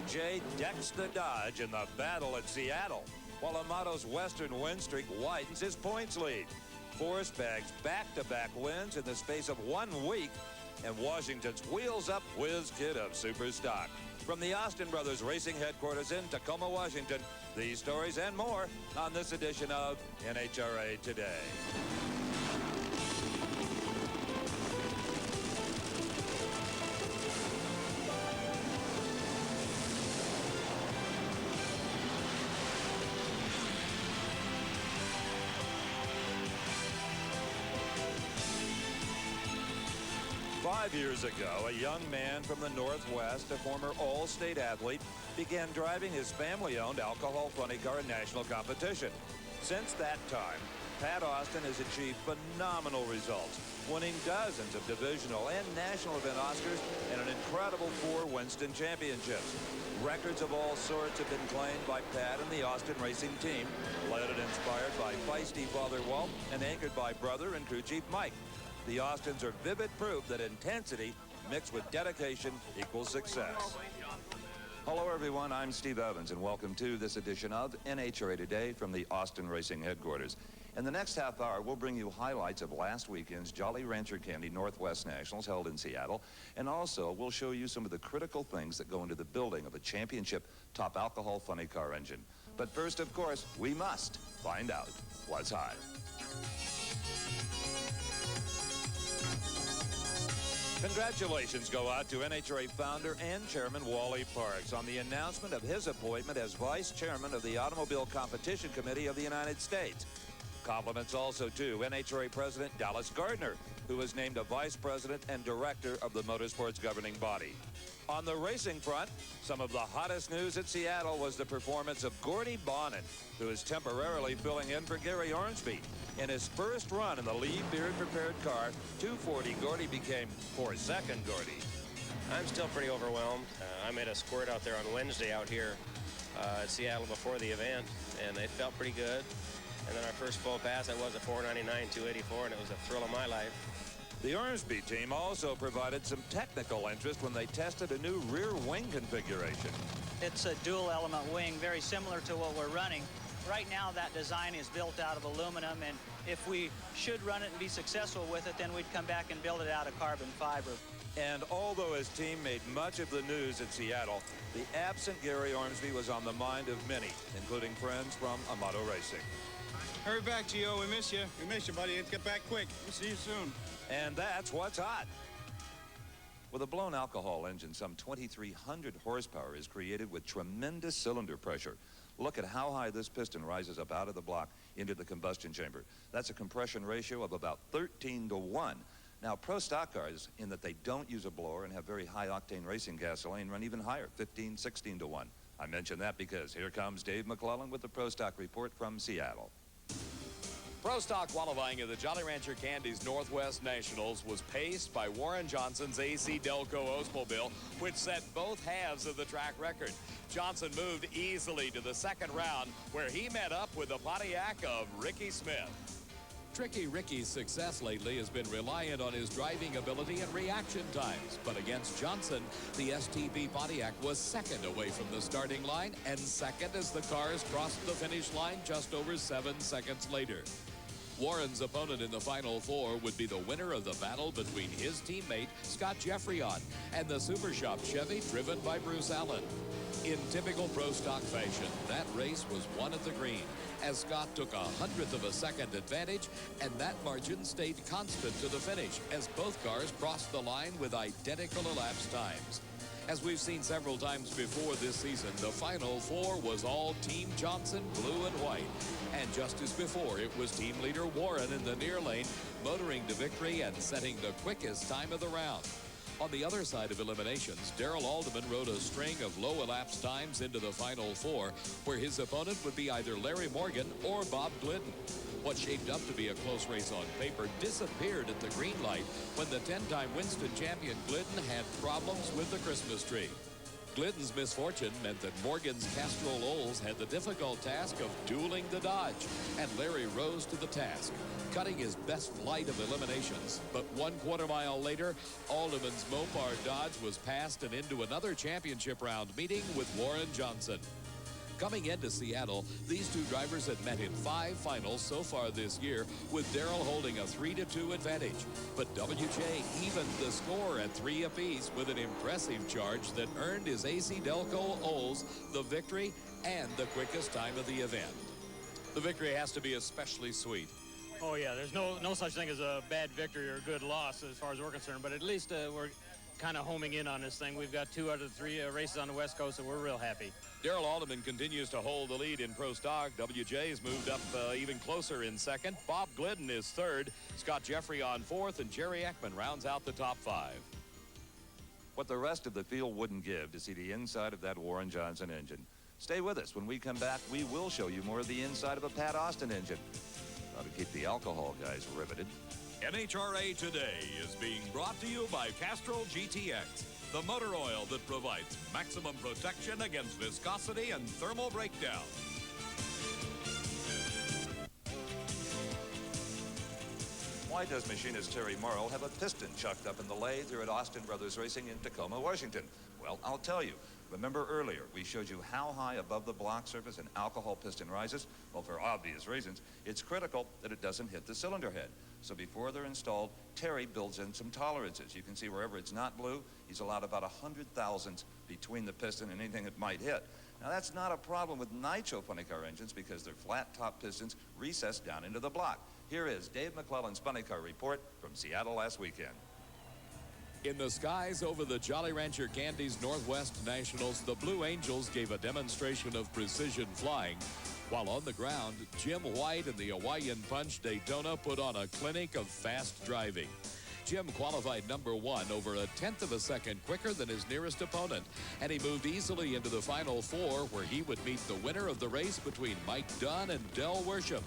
J decks the Dodge in the battle at Seattle, while Amato's Western win streak widens his points lead. Force bags back-to-back wins in the space of 1 week, and Washington's wheels up whiz kid of super stock. From the Austin Brothers Racing Headquarters in Tacoma, Washington, these stories and more on this edition of NHRA Today. 5 years ago, a young man from the Northwest, a former all-state athlete, began driving his family-owned alcohol funny car in national competition. Since that time, Pat Austin has achieved phenomenal results, winning dozens of divisional and national event Oscars and an incredible 4 Winston championships. Records of all sorts have been claimed by Pat and the Austin racing team, led and inspired by feisty father Walt and anchored by brother and crew chief Mike. The Austins are vivid proof that intensity mixed with dedication equals success. Hello, everyone. I'm Steve Evans, and welcome to this edition of NHRA Today from the Austin Racing Headquarters. In the next half hour, we'll bring you highlights of last weekend's Jolly Rancher Candy Northwest Nationals held in Seattle, and also we'll show you some of the critical things that go into the building of a championship top alcohol funny car engine. But first, of course, we must find out what's hot. Congratulations go out to NHRA founder and chairman Wally Parks on the announcement of his appointment as vice chairman of the Automobile Competition Committee of the United States. Compliments also to NHRA President Dallas Gardner, who was named a vice president and director of the motorsports governing body. On the racing front, some of the hottest news at Seattle was the performance of Gordy Bonin, who is temporarily filling in for Gary Ormsby. In his first run in the Lee Beard prepared car, 240 Gordy became 4-second Gordy. I'm still pretty overwhelmed. I made a squirt out there on Wednesday out here at Seattle before the event, and it felt pretty good. And then our first full pass, I was at 499, 284, and it was a thrill of my life. The Ormsby team also provided some technical interest when they tested a new rear wing configuration. It's a dual element wing, very similar to what we're running. Right now, that design is built out of aluminum, and if we should run it and be successful with it, then we'd come back and build it out of carbon fiber. And although his team made much of the news at Seattle, the absent Gary Ormsby was on the mind of many, including friends from Amato Racing. Hurry back, Gio. We miss you. We miss you, buddy. Let's get back quick. We'll see you soon. And that's what's hot. With a blown alcohol engine, some 2,300 horsepower is created with tremendous cylinder pressure. Look at how high this piston rises up out of the block into the combustion chamber. That's a compression ratio of about 13-to-1. Now, pro stock cars, in that they don't use a blower and have very high-octane racing gasoline, run even higher, 15, 16-to-1. I mention that because here comes Dave McClellan with the Pro Stock report from Seattle. Pro Stock qualifying of the Jolly Rancher Candy's Northwest Nationals was paced by Warren Johnson's AC Delco Oldsmobile, which set both halves of the track record. Johnson moved easily to the second round, where he met up with the Pontiac of Ricky Smith. Tricky Ricky's success lately has been reliant on his driving ability and reaction times. But against Johnson, the STB Pontiac was second away from the starting line and second as the cars crossed the finish line just over 7 seconds later. Warren's opponent in the Final Four would be the winner of the battle between his teammate, Scott Jeffrion, and the Super Shop Chevy driven by Bruce Allen. In typical Pro Stock fashion, that race was won at the green, as Scott took 100th of a second advantage, and that margin stayed constant to the finish as both cars crossed the line with identical elapsed times. As we've seen several times before this season, the Final Four was all Team Johnson, blue and white. And just as before, it was team leader Warren in the near lane, motoring to victory and setting the quickest time of the round. On the other side of eliminations, Darrell Alderman rode a string of low elapsed times into the Final Four, where his opponent would be either Larry Morgan or Bob Glidden. What shaped up to be a close race on paper disappeared at the green light when the 10-time Winston champion Glidden had problems with the Christmas tree. Glidden's misfortune meant that Morgan's Castrol Olds had the difficult task of dueling the Dodge, and Larry rose to the task, cutting his best flight of eliminations. But 1/4 mile later, Alderman's Mopar Dodge was passed and into another championship round meeting with Warren Johnson. Coming into Seattle, these two drivers had met in 5 finals so far this year, with Darrell holding a 3-2 advantage. But WJ evened the score at 3 apiece with an impressive charge that earned his AC Delco Olds the victory and the quickest time of the event. The victory has to be especially sweet. Oh yeah, there's no such thing as a bad victory or a good loss as far as we're concerned, but at least we're kind of homing in on this thing. We've got 2 out of 3 races on the West Coast, and we're real happy. Darrell Alderman continues to hold the lead in Pro Stock. WJ has moved up even closer in second. Bob Glidden is third. Scott Jeffrey on fourth, and Jerry Ekman rounds out the top 5. What the rest of the field wouldn't give to see the inside of that Warren Johnson engine. Stay with us. When we come back, we will show you more of the inside of a Pat Austin engine. Ought to keep the alcohol guys riveted. NHRA Today is being brought to you by Castrol GTX, the motor oil that provides maximum protection against viscosity and thermal breakdown. Why does machinist Terry Morrill have a piston chucked up in the lathe here at Austin Brothers Racing in Tacoma, Washington? Well, I'll tell you. Remember earlier, we showed you how high above the block surface an alcohol piston rises? Well, for obvious reasons, it's critical that it doesn't hit the cylinder head. So before they're installed, Terry builds in some tolerances. You can see wherever it's not blue, he's allowed about 100 thousandths between the piston and anything it might hit. Now, that's not a problem with nitro funny car engines because their flat top pistons recess down into the block. Here is Dave McClellan's funny car report from Seattle last weekend. In the skies over the Jolly Rancher Candy's Northwest Nationals, the Blue Angels gave a demonstration of precision flying, while on the ground, Jim White and the Hawaiian Punch Daytona put on a clinic of fast driving. Jim qualified number 1 over 1/10 of a second quicker than his nearest opponent, and he moved easily into the final 4, where he would meet the winner of the race between Mike Dunn and Del Worsham.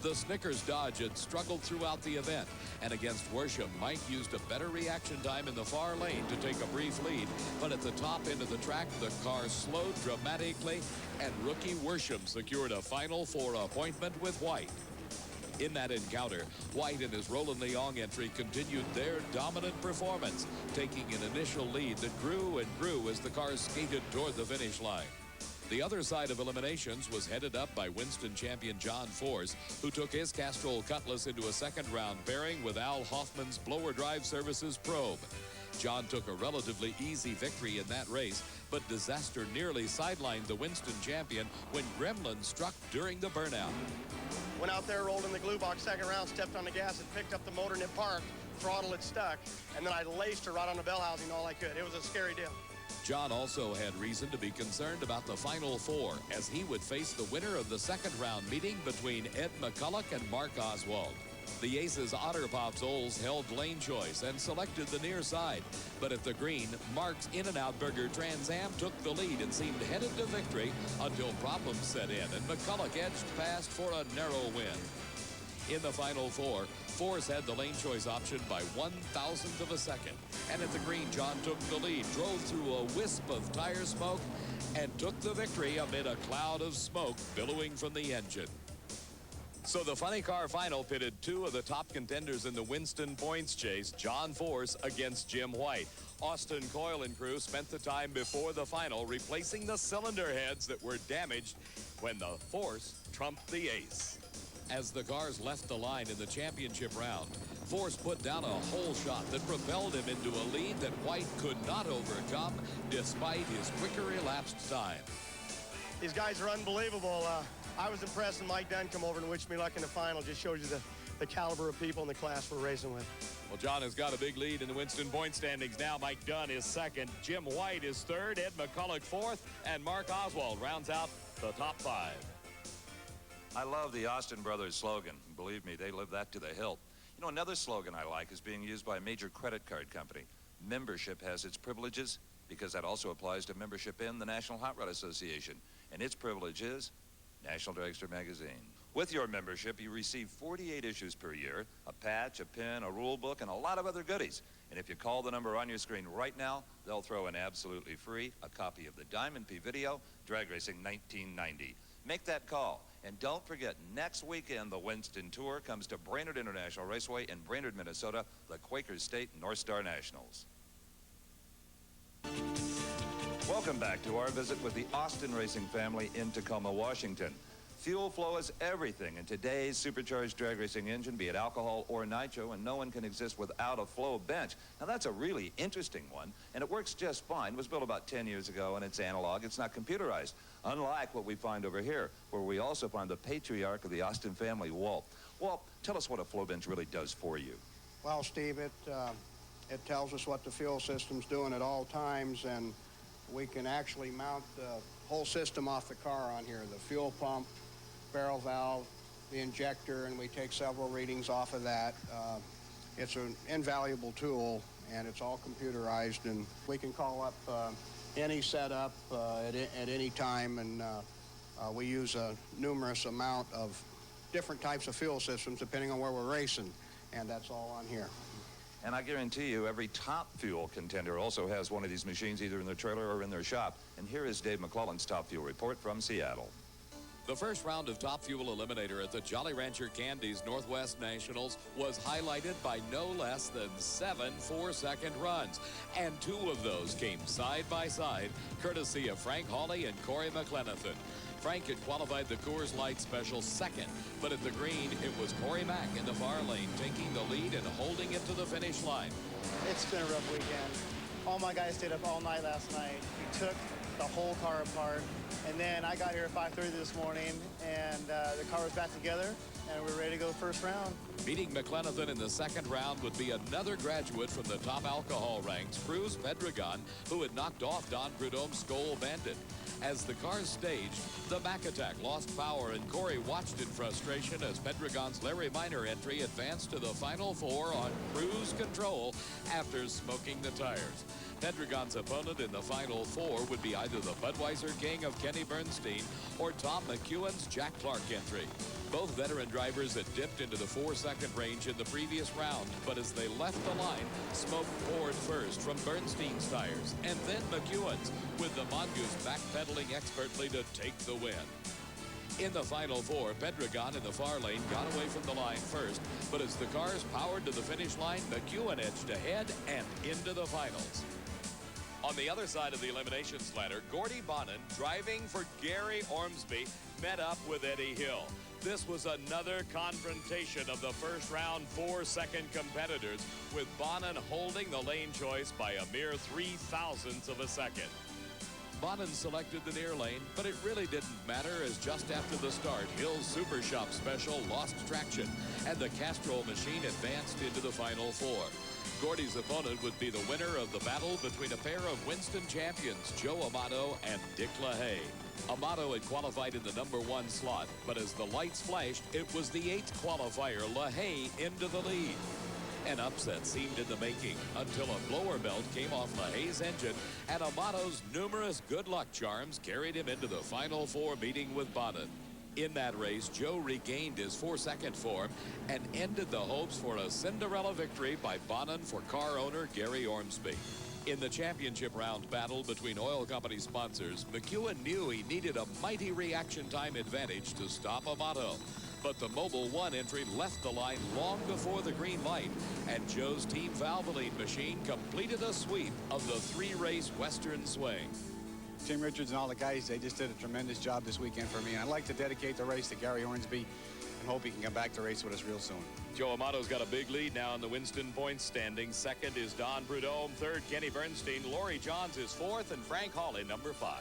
The Snickers Dodge had struggled throughout the event, and against Worsham, Mike used a better reaction time in the far lane to take a brief lead, but at the top end of the track, the car slowed dramatically, and rookie Worsham secured a Final 4 appointment with White. In that encounter, White and his Roland Leong entry continued their dominant performance, taking an initial lead that grew and grew as the cars skated toward the finish line. The other side of eliminations was headed up by Winston champion John Force, who took his Castrol Cutlass into a second-round pairing with Al Hoffman's Blower Drive Services Probe. John took a relatively easy victory in that race, but disaster nearly sidelined the Winston champion when Gremlin struck during the burnout. Went out there, rolled in the glue box, second round, stepped on the gas and picked up the motor and it parked, throttle it stuck, and then I laced her right on the bell housing all I could. It was a scary deal. John also had reason to be concerned about the Final 4, as he would face the winner of the second-round meeting between Ed McCulloch and Mark Oswald. The Aces Otterpops Olds held lane choice and selected the near side, but at the green, Mark's In-N-Out Burger Trans Am took the lead and seemed headed to victory until problems set in, and McCulloch edged past for a narrow win. In the Final 4, Force had the lane choice option by 1,000th of a second. And at the green, John took the lead, drove through a wisp of tire smoke, and took the victory amid a cloud of smoke billowing from the engine. So the funny car final pitted 2 of the top contenders in the Winston points chase, John Force against Jim White. Austin Coyle and crew spent the time before the final replacing the cylinder heads that were damaged when the Force trumped the ace. As the cars left the line in the championship round, Force put down a hole shot that propelled him into a lead that White could not overcome despite his quicker elapsed time. These guys are unbelievable. I was impressed when Mike Dunn come over and wished me luck in the final. Just shows you the caliber of people in the class we're racing with. Well, John has got a big lead in the Winston point standings now. Mike Dunn is second, Jim White is third, Ed McCulloch fourth, and Mark Oswald rounds out the top 5. I love the Austin Brothers slogan. Believe me, they live that to the hilt. You know, another slogan I like is being used by a major credit card company. Membership has its privileges, because that also applies to membership in the National Hot Rod Association. And its privilege is National Dragster Magazine. With your membership, you receive 48 issues per year, a patch, a pin, a rule book, and a lot of other goodies. And if you call the number on your screen right now, they'll throw in absolutely free a copy of the Diamond P video, Drag Racing 1990. Make that call. And don't forget, next weekend, the Winston Tour comes to Brainerd International Raceway in Brainerd, Minnesota, the Quakers State North Star Nationals. Welcome back to our visit with the Austin Racing family in Tacoma, Washington. Fuel flow is everything in today's supercharged drag racing engine, be it alcohol or nitro, and no one can exist without a flow bench. Now, that's a really interesting one, and it works just fine. It was built about 10 years ago, and it's analog. It's not computerized, unlike what we find over here, where we also find the patriarch of the Austin family, Walt. Walt, tell us what a flow bench really does for you. Well, Steve, it tells us what the fuel system's doing at all times, and we can actually mount the whole system off the car on here, the fuel pump, barrel valve, the injector, and we take several readings off of that. It's an invaluable tool, and it's all computerized, and we can call up any setup at any time, and we use a numerous amount of different types of fuel systems depending on where we're racing, and that's all on here. And I guarantee you, every top fuel contender also has one of these machines either in their trailer or in their shop. And here is Dave McClellan's Top Fuel report from Seattle. The first round of Top Fuel Eliminator at the Jolly Rancher Candies Northwest Nationals was highlighted by no less than 7 4-second runs. And 2 of those came side by side, courtesy of Frank Hawley and Corey McLenathan. Frank had qualified the Coors Light Special second, but at the green, it was Corey Mack in the far lane taking the lead and holding it to the finish line. It's been a rough weekend. All my guys stayed up all night last night. We took the whole car apart, and then I got here at 5:30 this morning, and the car was back together, and we're ready to go first round. Beating McLenathan in the second round would be another graduate from the top alcohol ranks, Cruz Pedregon, who had knocked off Don Prudhomme's Skoal Bandit. As the cars staged, the Mack Attack lost power, and Corey watched in frustration as Pedregon's Larry Minor entry advanced to the final 4 on cruise control after smoking the tires. Pedregon's opponent in the final 4 would be either the Budweiser King of Kenny Bernstein or Tom McEwen's Jack Clark entry. Both veteran drivers had dipped into the 4-second range in the previous round, but as they left the line, smoke poured first from Bernstein's tires and then McEwen's, with the Mongoose backpedaling expertly to take the win. In the final 4, Pedregon in the far lane got away from the line first, but as the cars powered to the finish line, McEwen edged ahead and into the finals. On the other side of the eliminations ladder, Gordy Bonin, driving for Gary Ormsby, met up with Eddie Hill. This was another confrontation of the first round 4-second competitors, with Bonin holding the lane choice by a mere 0.003 of a second. Bonin selected the near lane, but it really didn't matter, as just after the start, Hill's Super Shop Special lost traction, and the Castrol machine advanced into the final 4. Gordy's opponent would be the winner of the battle between a pair of Winston champions, Joe Amato and Dick LaHaye. Amato had qualified in the number 1 slot, but as the lights flashed, it was the 8th qualifier, LaHaye, into the lead. An upset seemed in the making until a blower belt came off LaHaye's engine, and Amato's numerous good luck charms carried him into the final 4 meeting with Bonin. In that race, Joe regained his 4-second form and ended the hopes for a Cinderella victory by Bonin for car owner Gary Ormsby. In the championship round battle between oil company sponsors, McEwen knew he needed a mighty reaction time advantage to stop Amato. But the Mobil 1 entry left the line long before the green light, and Joe's Team Valvoline machine completed a sweep of the 3-race Western Swing. Tim Richards and all the guys, they just did a tremendous job this weekend for me. And I'd like to dedicate the race to Gary Ormsby and hope he can come back to race with us real soon. Joe Amato's got a big lead now in the Winston points standing. Second is Don Prudhomme. Third, Kenny Bernstein. Laurie Johns is 4th, and Frank Hawley, number 5.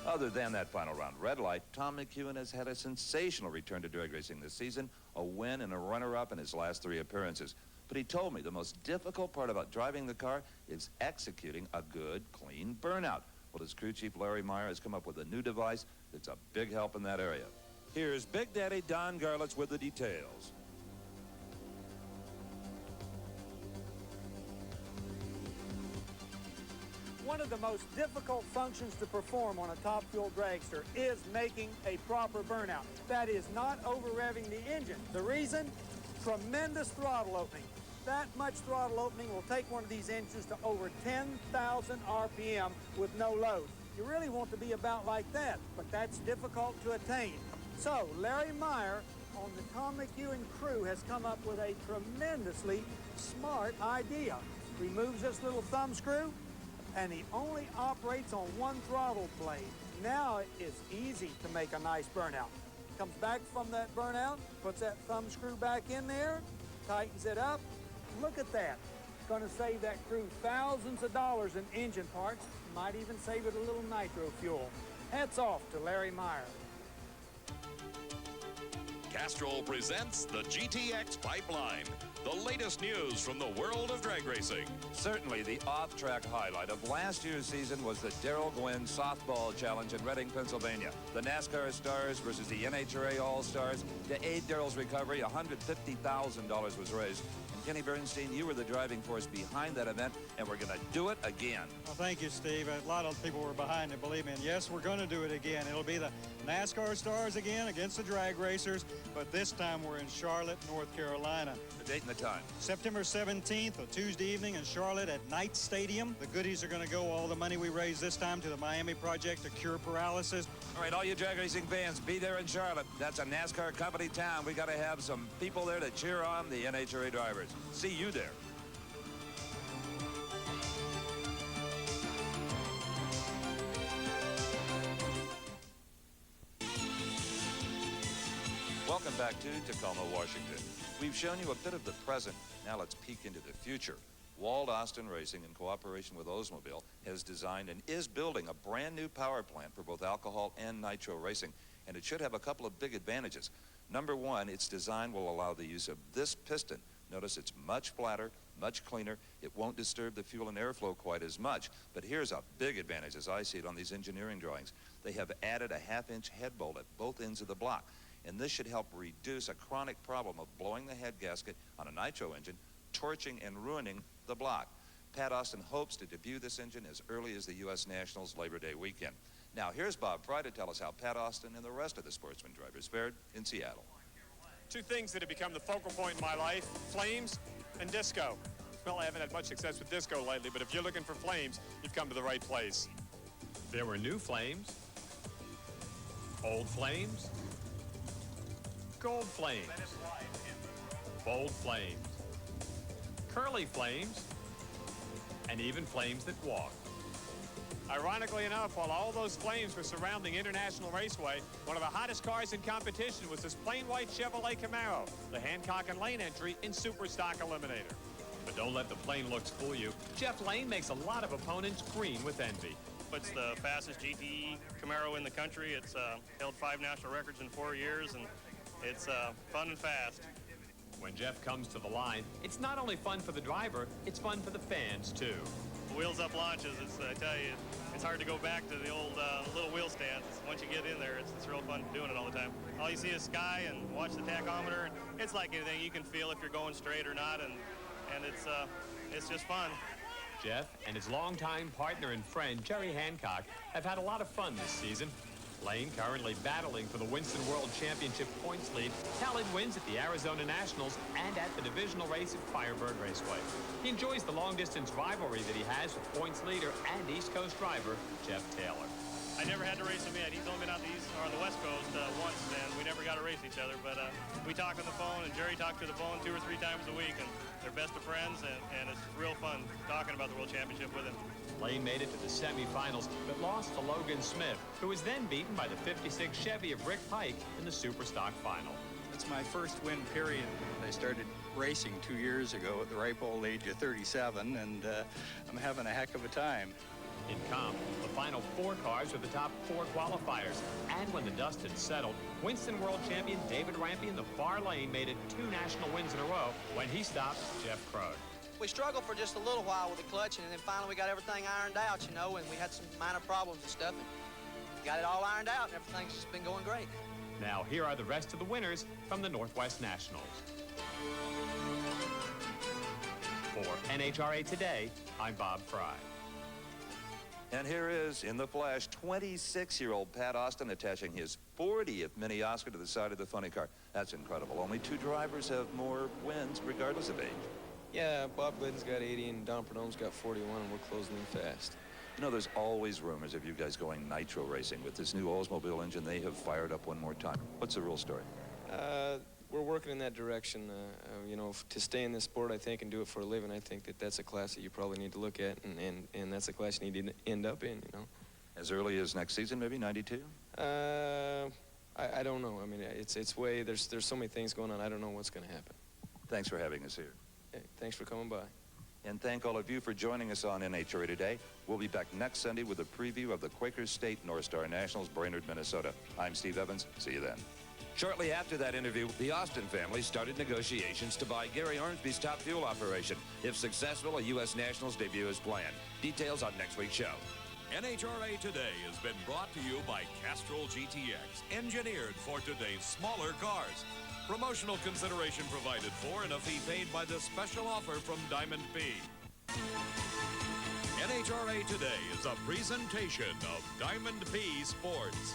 Other than that final round red light, Tom McEwen has had a sensational return to drag racing this season, a win and a runner-up in his last 3 appearances. But he told me the most difficult part about driving the car is executing a good, clean burnout. Well, his crew chief, Larry Meyer, has come up with a new device that's a big help in that area. Here's Big Daddy Don Garlitz with the details. One of the most difficult functions to perform on a top fuel dragster is making a proper burnout. That is not over-revving the engine. The reason? Tremendous throttle opening. That much throttle opening will take one of these engines to over 10,000 RPM with no load. You really want to be about like that, but that's difficult to attain. So Larry Meyer on the Tom McEwen crew has come up with a tremendously smart idea. Removes this little thumb screw, and he only operates on one throttle blade. Now it is easy to make a nice burnout. Comes back from that burnout, puts that thumb screw back in there, tightens it up. Look at that. It's going to save that crew thousands of dollars in engine parts. Might even save it a little nitro fuel. Hats off to Larry Meyer. Castrol presents the GTX Pipeline, the latest news from the world of drag racing. Certainly the off-track highlight of last year's season was the Darrell Gwynn Softball Challenge in Reading, Pennsylvania. The NASCAR Stars versus the NHRA All-Stars. To aid Darrell's recovery, $150,000 was raised. And Kenny Bernstein, you were the driving force behind that event, and we're going to do it again. Well, thank you, Steve. A lot of people were behind it, believe me. And yes, we're going to do it again. It'll be the NASCAR Stars again against the drag racers, but this time we're in Charlotte, North Carolina. The date and the time? September 17th, a Tuesday evening in Charlotte at Knight Stadium. The goodies are going to go, all the money we raise this time, to the Miami Project to cure paralysis. All right, all you drag racing fans, be there in Charlotte. That's a NASCAR company town. We got to have some people there to cheer on the NHRA drivers. See you there. Welcome back to Tacoma, Washington. We've shown you a bit of the present. Now let's peek into the future. Walt Austin Racing, in cooperation with Oldsmobile, has designed and is building a brand new power plant for both alcohol and nitro racing, and it should have a couple of big advantages. Number one, its design will allow the use of this piston. Notice it's much flatter, much cleaner. It won't disturb the fuel and airflow quite as much. But here's a big advantage as I see it on these engineering drawings. They have added a half-inch head bolt at both ends of the block. And this should help reduce a chronic problem of blowing the head gasket on a nitro engine, torching and ruining the block. Pat Austin hopes to debut this engine as early as the U.S. Nationals Labor Day weekend. Now, here's Bob Fry to tell us how Pat Austin and the rest of the sportsman drivers fared in Seattle. Two things that have become the focal point in my life, flames and disco. Well, I haven't had much success with disco lately, but if you're looking for flames, you've come to the right place. There were new flames, old flames, gold flames, bold flames, curly flames, and even flames that walk. Ironically enough, while all those flames were surrounding International Raceway, one of the hottest cars in competition was this plain white Chevrolet Camaro, the Hancock and Lane entry in Super Stock Eliminator. But don't let the plain looks fool you. Jeff Lane makes a lot of opponents green with envy. It's the fastest GTE Camaro in the country. It's held 5 national records in 4 years, and it's fun and fast. When Jeff comes to the line, it's not only fun for the driver, it's fun for the fans, too. Wheels up launches, I tell you, it's hard to go back to the old little wheel stands. Once you get in there, it's real fun doing it all the time. All you see is sky and watch the tachometer. It's like anything. You can feel if you're going straight or not, and it's just fun. Jeff and his longtime partner and friend, Jerry Hancock, have had a lot of fun this season. Lane currently battling for the Winston World Championship points lead, tallied wins at the Arizona Nationals and at the divisional race at Firebird Raceway. He enjoys the long-distance rivalry that he has with points leader and East Coast driver Jeff Taylor. I never had to race him yet. He's only been out the East or the West Coast once, and we never got to race each other. But we talk on the phone, and Jerry talks to the phone 2 or 3 times a week, and they're best of friends, and it's real fun talking about the World Championship with him. Lane made it to the semifinals, but lost to Logan Smith, who was then beaten by the 56 Chevy of Rick Pike in the Super Stock final. It's my first win, period. I started racing 2 years ago at the ripe old age of 37, and I'm having a heck of a time. In comp, the final 4 cars were the top 4 qualifiers, and when the dust had settled, Winston World Champion David Rampey in the far lane made it 2 national wins in a row when he stopped Jeff Krogh. We struggled for just a little while with the clutch, and then finally we got everything ironed out, you know, and we had some minor problems and stuff, and got it all ironed out, and everything's just been going great. Now, here are the rest of the winners from the Northwest Nationals. For NHRA Today, I'm Bob Fry. And here is, in the flash, 26-year-old Pat Austin attaching his 40th Mini Oscar to the side of the funny car. That's incredible. Only 2 drivers have more wins, regardless of age. Yeah, Bob Glidden's got 80 and Don Perdome's got 41, and we're closing in fast. You know, there's always rumors of you guys going nitro racing. With this new Oldsmobile engine, they have fired up one more time. What's the real story? We're working in that direction. You know, to stay in this sport, I think, and do it for a living, I think that that's a class that you probably need to look at, and that's a class you need to end up in, you know. As early as next season, maybe, 92? I don't know. I mean, it's way, there's so many things going on. I don't know what's going to happen. Thanks for having us here. Hey, thanks for coming by. And thank all of you for joining us on NHRA Today. We'll be back next Sunday with a preview of the Quakers State North Star Nationals, Brainerd, Minnesota. I'm Steve Evans. See you then. Shortly after that interview, the Austin family started negotiations to buy Gary Ormsby's Top Fuel operation. If successful, a U.S. Nationals debut is planned. Details on next week's show. NHRA Today has been brought to you by Castrol GTX, engineered for today's smaller cars. Promotional consideration provided for and a fee paid by the special offer from Diamond P. NHRA Today is a presentation of Diamond P Sports.